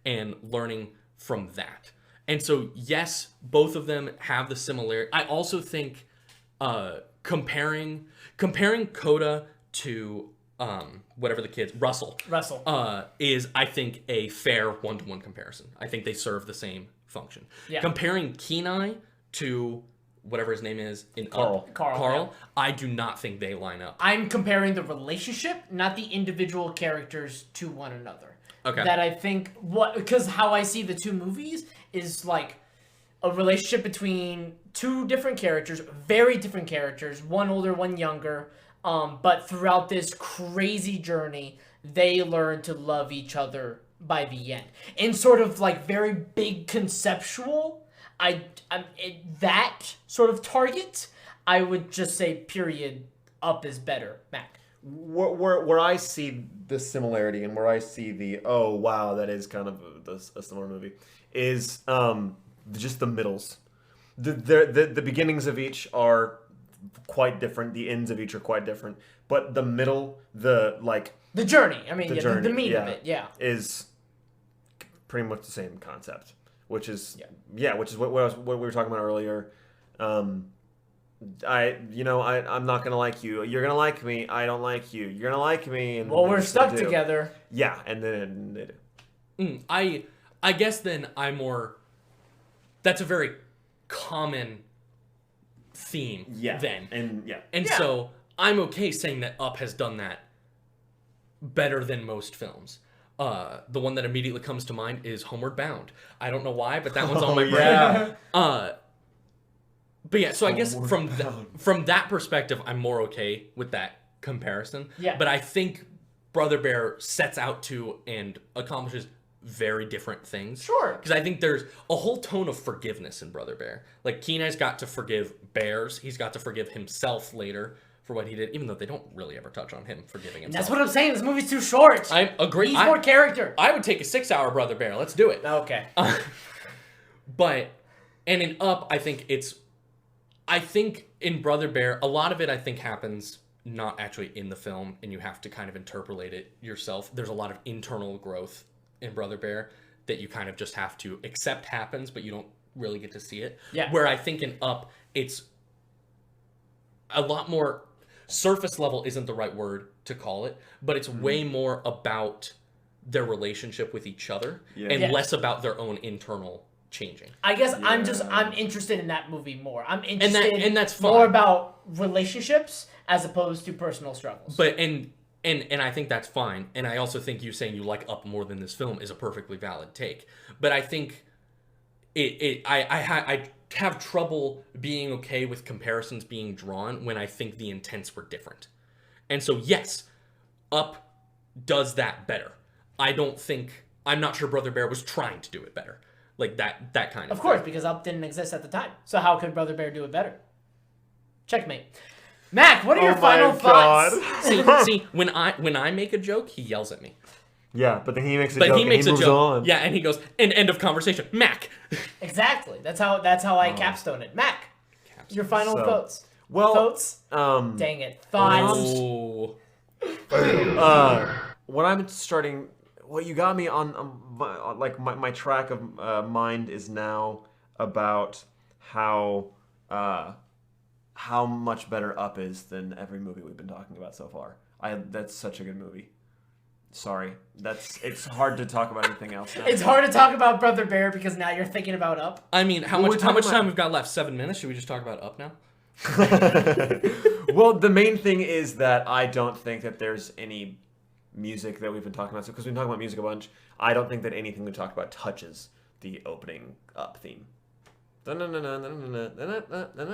and learning from that. And so, yes, both of them have the similarity. I also think comparing Coda to whatever the kids, Russell, is, I think, a fair one-to-one comparison. I think they serve the same function. Yeah. Comparing Kenai to whatever his name is in Carl. Up. Carl, yeah. I do not think they line up. I'm comparing the relationship, not the individual characters, to one another. Okay. That I think because how I see the two movies is like a relationship between two different characters, very different characters, one older, one younger. But throughout this crazy journey, they learn to love each other by the end. In sort of like very big conceptual, that sort of target, I would just say period. Up is better, Mac. Where I see the similarity and where I see the oh wow that is kind of a similar movie is just the middles. The beginnings of each are quite different. The ends of each are quite different. But the middle, the journey. I mean, journey, the meat of it, is pretty much the same concept, which is which is what we were talking about earlier. I'm not gonna like you. You're gonna like me. I don't like you. You're gonna like me. And we're stuck together. Yeah, and then they do. I guess then that's a very common theme. Yeah. Then. And So I'm okay saying that Up has done that better than most films. The one that immediately comes to mind is Homeward Bound. I don't know why, but that one's on my brain. But yeah, so I guess from that perspective, I'm more okay with that comparison. Yeah. But I think Brother Bear sets out to and accomplishes very different things. Sure. Because I think there's a whole tone of forgiveness in Brother Bear. Like, Kenai's got to forgive bears. He's got to forgive himself later for what he did, even though they don't really ever touch on him forgiving himself. That's what I'm saying. This movie's too short. I agree. Needs more character. I would take a 6-hour Brother Bear. Let's do it. Okay. And in Up, I think in Brother Bear, a lot of it I think happens not actually in the film, and you have to kind of interpolate it yourself. There's a lot of internal growth in Brother Bear that you kind of just have to accept happens, but you don't really get to see it. Yeah. Where I think in Up, it's a lot more surface level isn't the right word to call it, but it's way more about their relationship with each other and less about their own internal changing. I guess I'm interested in that movie more. I'm interested and that's fine. more about relationships as opposed to personal struggles. But and I think that's fine. And I also think you saying you like Up more than this film is a perfectly valid take. But I think I have trouble being okay with comparisons being drawn when I think the intents were different. And so yes, Up does that better. I'm not sure Brother Bear was trying to do it better. Like that kind of Of course, because Up didn't exist at the time. So how could Brother Bear do it better? Checkmate. Mac, what are your final thoughts? See, when I make a joke, he yells at me. Yeah, but then he makes a But joke he makes and a he moves joke. on. Yeah, and he goes, and end of conversation. Mac. Exactly. That's how I capstone it. Mac, your final thoughts. Well, thoughts? Dang it. Thoughts. Oh. What I'm starting, what you got me on my track of mind is now about how much better Up is than every movie we've been talking about so far. That's such a good movie. Sorry, it's hard to talk about anything else now. It's hard to talk about Brother Bear because now you're thinking about Up. I mean, how much time we've got left? 7 minutes? Should we just talk about Up now? Well, the main thing is that I don't think that there's any music that we've been talking about. So, because we've been talking about music a bunch, I don't think that anything we talk about touches the opening Up theme. I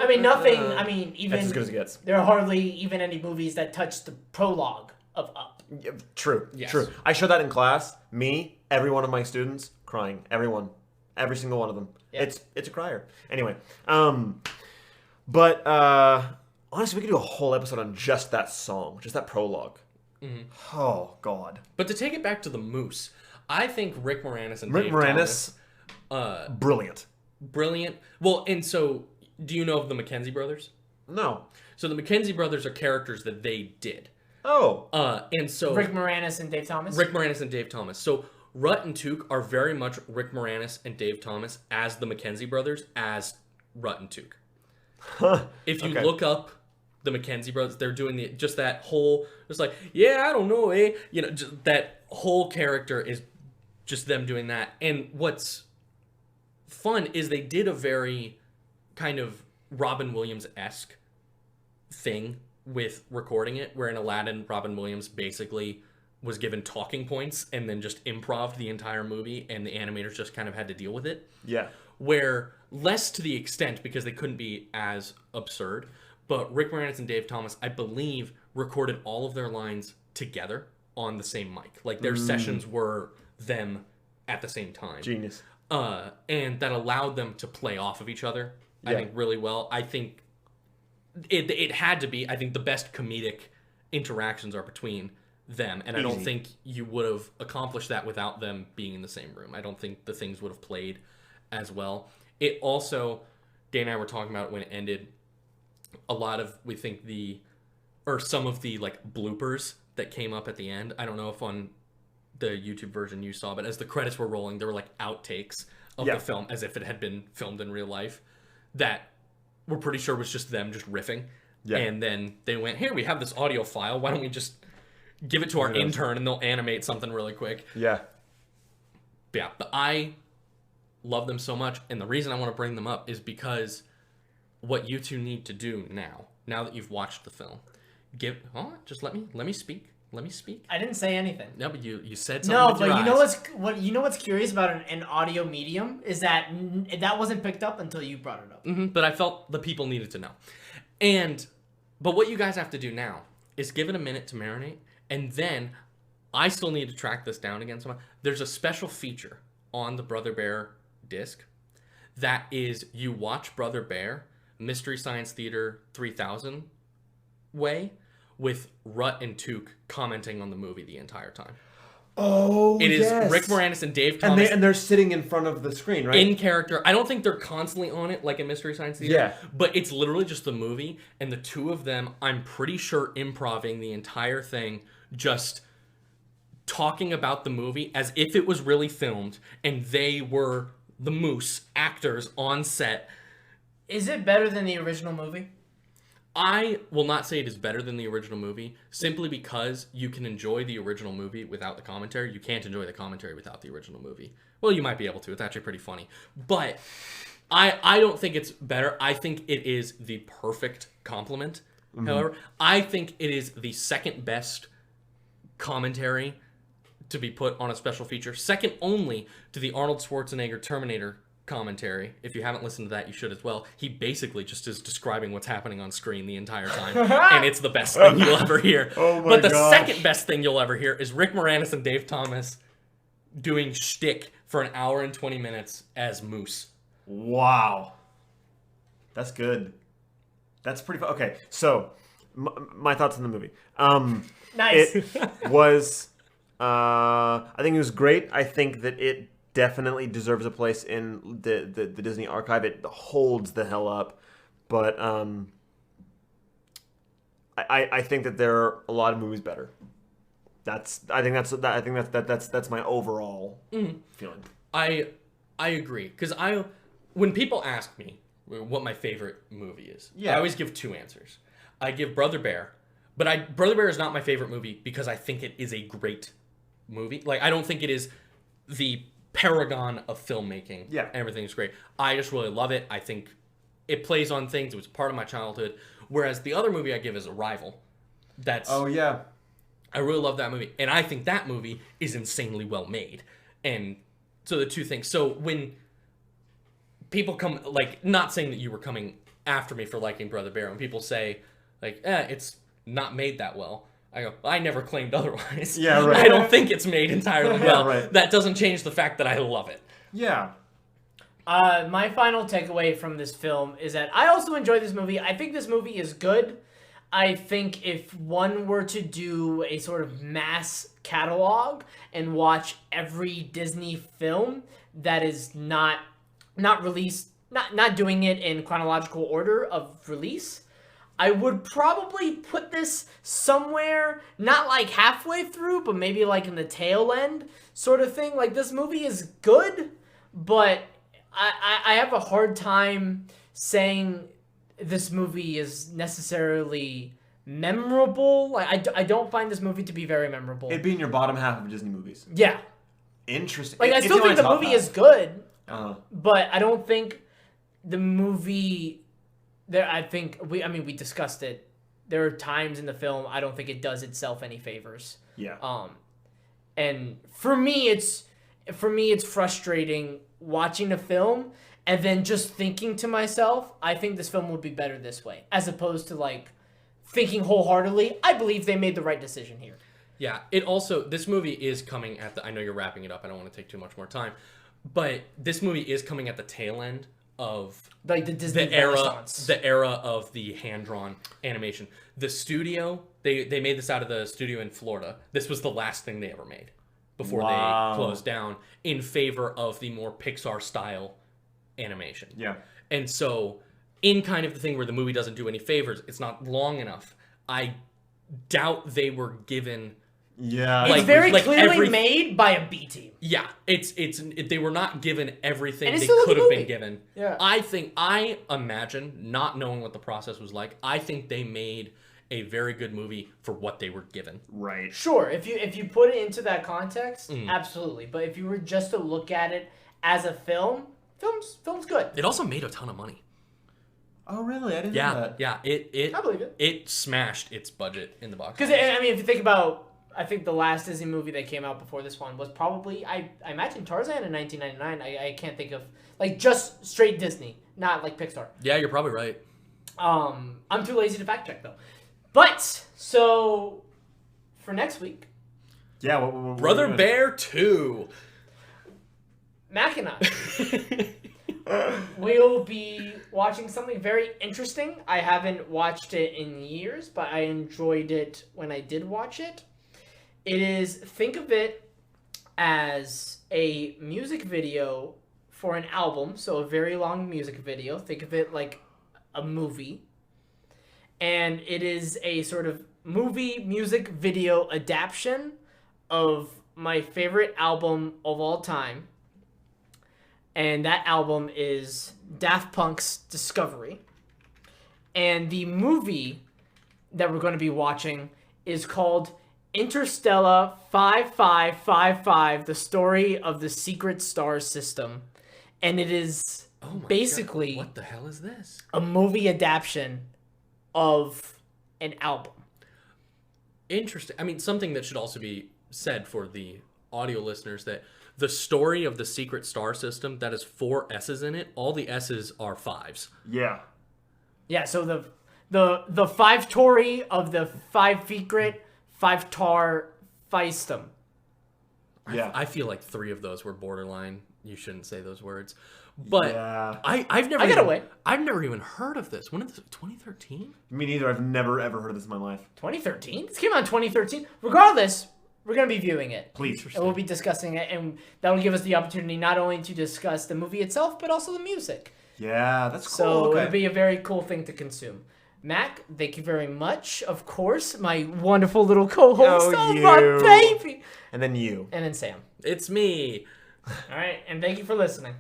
mean, nothing. I mean, even that's as good as it gets. There are hardly even any movies that touch the prologue of Up. Yeah, true. Yes. True. I showed that in class. Me, every one of my students, crying. Everyone, every single one of them. Yeah. It's a crier. Anyway, but honestly, we could do a whole episode on just that song, just that prologue. Mm-hmm. Oh God. But to take it back to the Moose, I think Rick Moranis and Rick Dave Moranis, Thomas, brilliant. Well, and so do you know of the McKenzie brothers? No. So the McKenzie brothers are characters that they did. Oh. And so Rick Moranis and Dave Thomas. Rick Moranis and Dave Thomas. So Rut and Took are very much Rick Moranis and Dave Thomas as the McKenzie brothers as Rut and Took. If you look up the McKenzie brothers, they're doing just that whole. It's like, yeah, I don't know, eh? You know, just that whole character is just them doing that. And what's fun is they did a very kind of Robin Williams-esque thing with recording it, where in Aladdin, Robin Williams basically was given talking points and then just improv the entire movie, and the animators just kind of had to deal with it. Yeah. Where less to the extent because they couldn't be as absurd, but Rick Moranis and Dave Thomas, I believe, recorded all of their lines together on the same mic. Like their sessions were them at the same time. Genius. And that allowed them to play off of each other, I Yeah. think, really well. I think it had to be. I think the best comedic interactions are between them, and I don't Easy. think you would have accomplished that without them being in the same room. I don't think the things would have played as well. It also, Dana and I were talking about it when it ended, a lot of, we think some of the like bloopers that came up at the end. I don't know if on the YouTube version you saw, but as the credits were rolling, there were like outtakes of Yeah. the film as if it had been filmed in real life that we're pretty sure was just them just riffing. Yeah. And then they went, here, we have this audio file. Why don't we just give it to our intern and they'll animate something really quick. Yeah. Yeah, but I love them so much, and the reason I want to bring them up is because what you two need to do now that you've watched the film, just let me speak. Let me speak. I didn't say anything. No, but you said something. No, with your but eyes. you know what's curious about an audio medium is that that wasn't picked up until you brought it up. But I felt the people needed to know. But what you guys have to do now is give it a minute to marinate, and then I still need to track this down again somehow. There's a special feature on the Brother Bear disc that is you watch Brother Bear Mystery Science Theater 3000 way with Rut and Took commenting on the movie the entire time. Oh, It is Rick Moranis and Dave And Thomas they're sitting in front of the screen, right? in character. I don't think they're constantly on it like in Mystery Science Theater. Yeah. But it's literally just the movie, and the two of them, I'm pretty sure, improving the entire thing, just talking about the movie as if it was really filmed, and they were the moose actors on set. Is it better than the original movie? I will not say it is better than the original movie, simply because you can enjoy the original movie without the commentary. You can't enjoy the commentary without the original movie. Well, you might be able to. It's actually pretty funny. But I don't think it's better. I think it is the perfect complement. However, I think it is the second best commentary to be put on a special feature. Second only to the Arnold Schwarzenegger Terminator commentary. If you haven't listened to that, you should as well. He basically just is describing what's happening on screen the entire time, and it's the best thing you'll ever hear. Oh my but the gosh. second best thing you'll ever hear is Rick Moranis and Dave Thomas doing shtick for an hour and 20 minutes as Moose. Wow. That's good. That's pretty fun. Okay, so my thoughts on the movie. Nice. It was, I think it was great. I think that it definitely deserves a place in the Disney archive. It holds the hell up. But I think that there are a lot of movies better. I think that's my overall feeling. I agree, because when people ask me what my favorite movie is, I always give two answers. I give Brother Bear, but Brother Bear is not my favorite movie because I think it is a great movie. Like, I don't think it is the paragon of filmmaking. Yeah. Everything's great. I just really love it. I think it plays on things. It was part of my childhood. Whereas the other movie I give is Arrival. Oh yeah. I really love that movie. And I think that movie is insanely well made. And so the two things. So when people come, like, not saying that you were coming after me for liking Brother Bear, when people say, like, it's not made that well, I go, I never claimed otherwise. Yeah, right. I don't think it's made entirely well. right. That doesn't change the fact that I love it. Yeah. My final takeaway from this film is that I also enjoy this movie. I think this movie is good. I think if one were to do a sort of mass catalog and watch every Disney film that is not released, not doing it in chronological order of release, I would probably put this somewhere, not like halfway through, but maybe like in the tail end sort of thing. Like, this movie is good, but I have a hard time saying this movie is necessarily memorable. Like, I don't find this movie to be very memorable. It'd be in your bottom half of Disney movies. Yeah. Interesting. Like, I It's still in my think the top movie half. is good, Uh-huh. but I don't think the movie I think we discussed it. There are times in the film I don't think it does itself any favors. Yeah. And for me it's frustrating watching a film and then just thinking to myself, I think this film would be better this way, as opposed to like thinking wholeheartedly, I believe they made the right decision here. Yeah, this movie is coming at I know you're wrapping it up, I don't want to take too much more time, but this movie is coming at the tail end of like the Disney Renaissance. The era of the hand-drawn animation. The studio, they made this out of the studio in Florida. This was the last thing they ever made before they closed down in favor of the more Pixar-style animation. Yeah. And so, in kind of the thing where the movie doesn't do any favors, it's not long enough. I doubt they were given... Yeah. It's very clearly made by a B team. Yeah, they were not given everything they still could a have movie. been given. Yeah. I imagine, not knowing what the process was like, I think they made a very good movie for what they were given. Right. Sure, if you put it into that context, absolutely. But if you were just to look at it as a film's good. It also made a ton of money. Oh, really? I didn't know that. Yeah. I believe it. It smashed its budget in the box Because, office. I mean, if you think about... I think the last Disney movie that came out before this one was probably... I imagine Tarzan in 1999. I can't think of... Like, just straight Disney. Not, like, Pixar. Yeah, you're probably right. I'm too lazy to fact check, though. But, so... For next week... Yeah, what Brother Bear 2. Mac and I... we'll be watching something very interesting. I haven't watched it in years, but I enjoyed it when I did watch it. Think of it as a music video for an album, so a very long music video. Think of it like a movie. And it is a sort of movie music video adaptation of my favorite album of all time. And that album is Daft Punk's Discovery. And the movie that we're going to be watching is called Interstellar 5555, The Story of the Secret Star System. And it is basically... God. What the hell is this? A movie adaptation of an album. Interesting. I mean, something that should also be said for the audio listeners, that the story of the secret star system, that has 4 S's in it. All the S's are 5s. Yeah. Yeah, so the 5 Tory of the 5 Secret 5 Tar Feistum. Yeah. I feel like 3 of those were borderline. You shouldn't say those words. But yeah. I've never I've never even heard of this. When is this? 2013? Me neither. I've never ever heard of this in my life. 2013? This came out in 2013. Regardless, we're going to be viewing it. Please. And we'll be discussing it, and that will give us the opportunity not only to discuss the movie itself, but also the music. Yeah, that's cool. So Okay. it'll be a very cool thing to consume. Mac, thank you very much. Of course, my wonderful little co-host. Oh, my baby. And then you. And then Sam. It's me. All right, and thank you for listening.